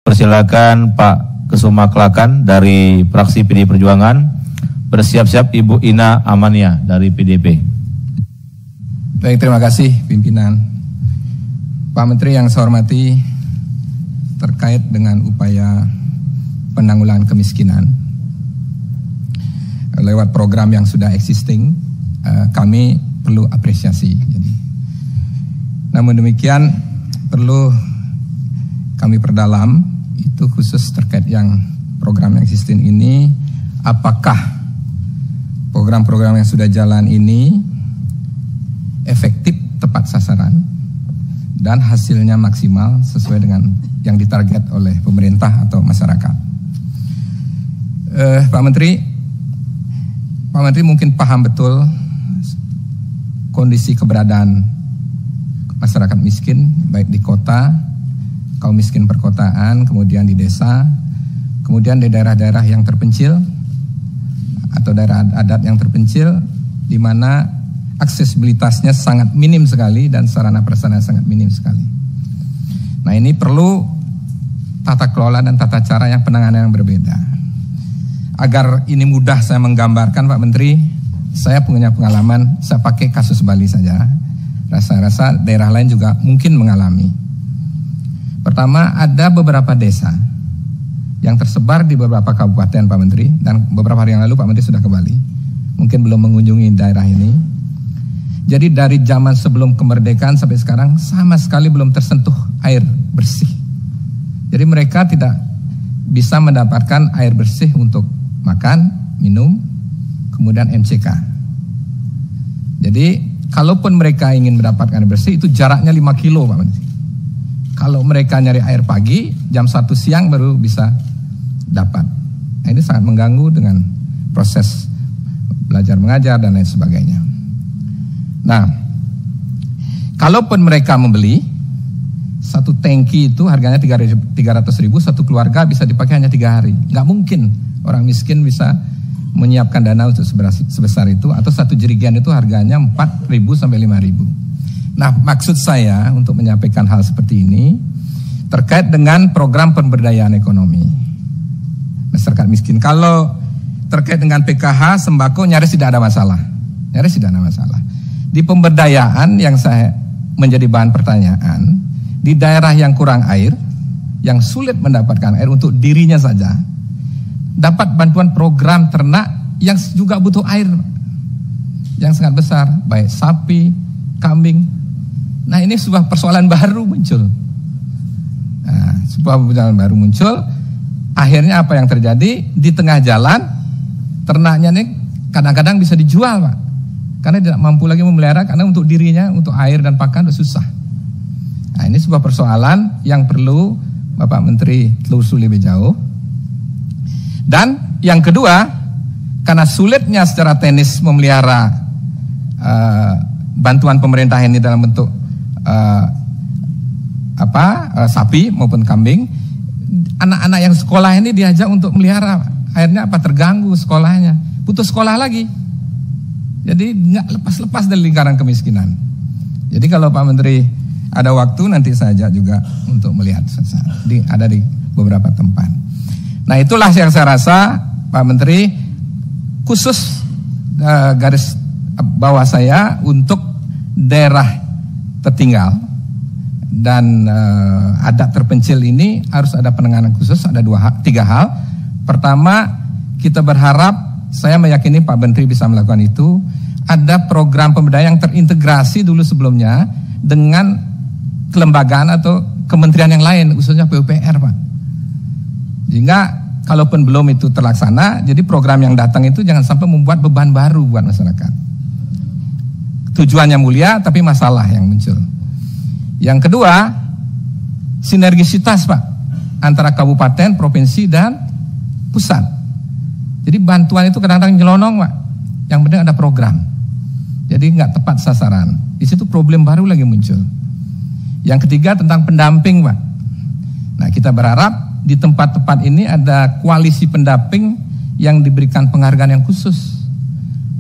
Persilakan Pak Kesuma Klakan dari fraksi PD Perjuangan. Bersiap-siap Ibu Ina Amania dari PDP. Baik, terima kasih pimpinan. Pak Menteri yang saya hormati, terkait dengan upaya penanggulangan kemiskinan lewat program yang sudah existing, kami perlu apresiasi. Jadi, namun demikian perlu kami perdalam, itu khusus terkait yang program yang existing ini, apakah program-program yang sudah jalan ini efektif, tepat sasaran, dan hasilnya maksimal sesuai dengan yang ditarget oleh pemerintah atau masyarakat. Pak Menteri mungkin paham betul kondisi keberadaan masyarakat miskin, baik di kota, kaum miskin perkotaan, kemudian di desa, kemudian di daerah-daerah yang terpencil atau daerah adat yang terpencil, di mana aksesibilitasnya sangat minim sekali dan sarana prasarana sangat minim sekali. Nah, ini perlu tata kelola dan tata cara yang penanganan yang berbeda. Agar ini mudah saya menggambarkan, Pak Menteri, saya punya pengalaman, saya pakai kasus Bali saja. Rasa-rasa daerah lain juga mungkin mengalami. Pertama, ada beberapa desa yang tersebar di beberapa kabupaten, Pak Menteri, dan beberapa hari yang lalu Pak Menteri sudah ke Bali. Mungkin belum mengunjungi daerah ini. Jadi dari zaman sebelum kemerdekaan sampai sekarang sama sekali belum tersentuh air bersih. Jadi mereka tidak bisa mendapatkan air bersih untuk makan, minum, kemudian MCK. Jadi kalaupun mereka ingin mendapatkan air bersih, itu jaraknya 5 kilo, Pak Menteri. Kalau mereka nyari air pagi, jam 1 siang baru bisa dapat. Nah, ini sangat mengganggu dengan proses belajar mengajar dan lain sebagainya. Nah, kalaupun mereka membeli, satu tangki itu harganya 300.000, satu keluarga bisa dipakai hanya 3 hari. Nggak mungkin orang miskin bisa menyiapkan dana untuk sebesar itu, atau satu jerigen itu harganya 4.000 sampai 5.000. Nah, maksud saya untuk menyampaikan hal seperti ini terkait dengan program pemberdayaan ekonomi masyarakat miskin. Kalau terkait dengan PKH, sembako nyaris tidak ada masalah. Di pemberdayaan yang saya menjadi bahan pertanyaan, di daerah yang kurang air, yang sulit mendapatkan air untuk dirinya saja, dapat bantuan program ternak yang juga butuh air yang sangat besar, baik sapi, kambing. Nah, ini sebuah persoalan baru muncul. Akhirnya apa yang terjadi? Di tengah jalan, ternaknya ini kadang-kadang bisa dijual, Pak. Karena tidak mampu lagi memelihara, karena untuk dirinya, untuk air dan pakan sudah susah. Nah, ini sebuah persoalan yang perlu Bapak Menteri telusuri lebih jauh. Dan yang kedua, karena sulitnya secara teknis memelihara bantuan pemerintah ini dalam bentuk sapi maupun kambing, anak-anak yang sekolah ini diajak untuk melihara, akhirnya terganggu sekolahnya, putus sekolah lagi. Jadi nggak lepas-lepas dari lingkaran kemiskinan. Jadi kalau Pak Menteri ada waktu, nanti saya ajak juga untuk melihat ada di beberapa tempat. Nah, itulah yang saya rasa Pak Menteri khusus garis bawah saya untuk daerah tertinggal dan adat terpencil ini harus ada penanganan khusus. Ada 3 hal. Pertama, kita berharap, saya meyakini Pak Menteri bisa melakukan itu, ada program pemberdayaan yang terintegrasi dulu sebelumnya dengan kelembagaan atau kementerian yang lain, khususnya PUPR, Pak. Sehingga kalaupun belum itu terlaksana, jadi program yang datang itu jangan sampai membuat beban baru buat masyarakat. Tujuannya mulia, tapi masalah yang muncul. Yang kedua, sinergisitas, Pak, antara kabupaten, provinsi, dan pusat. Jadi bantuan itu kadang-kadang nyelonong, Pak. Yang penting ada program. Jadi nggak tepat sasaran. Di situ problem baru lagi muncul. Yang ketiga tentang pendamping, Pak. Nah, kita berharap di tempat-tempat ini ada koalisi pendamping yang diberikan penghargaan yang khusus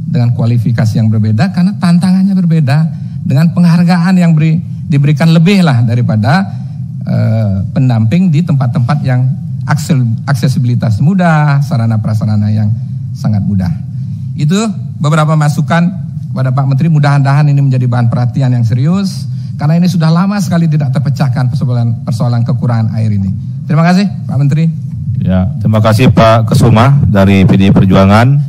dengan kualifikasi yang berbeda, karena tantangannya berbeda, dengan penghargaan yang diberikan lebih lah daripada pendamping di tempat-tempat yang aksesibilitas mudah, sarana prasarana yang sangat mudah. Itu beberapa masukan kepada Pak Menteri, mudah-mudahan ini menjadi bahan perhatian yang serius, karena ini sudah lama sekali tidak terpecahkan persoalan kekurangan air ini. Terima kasih Pak Menteri. Ya, terima kasih Pak Kesuma dari PDI Perjuangan.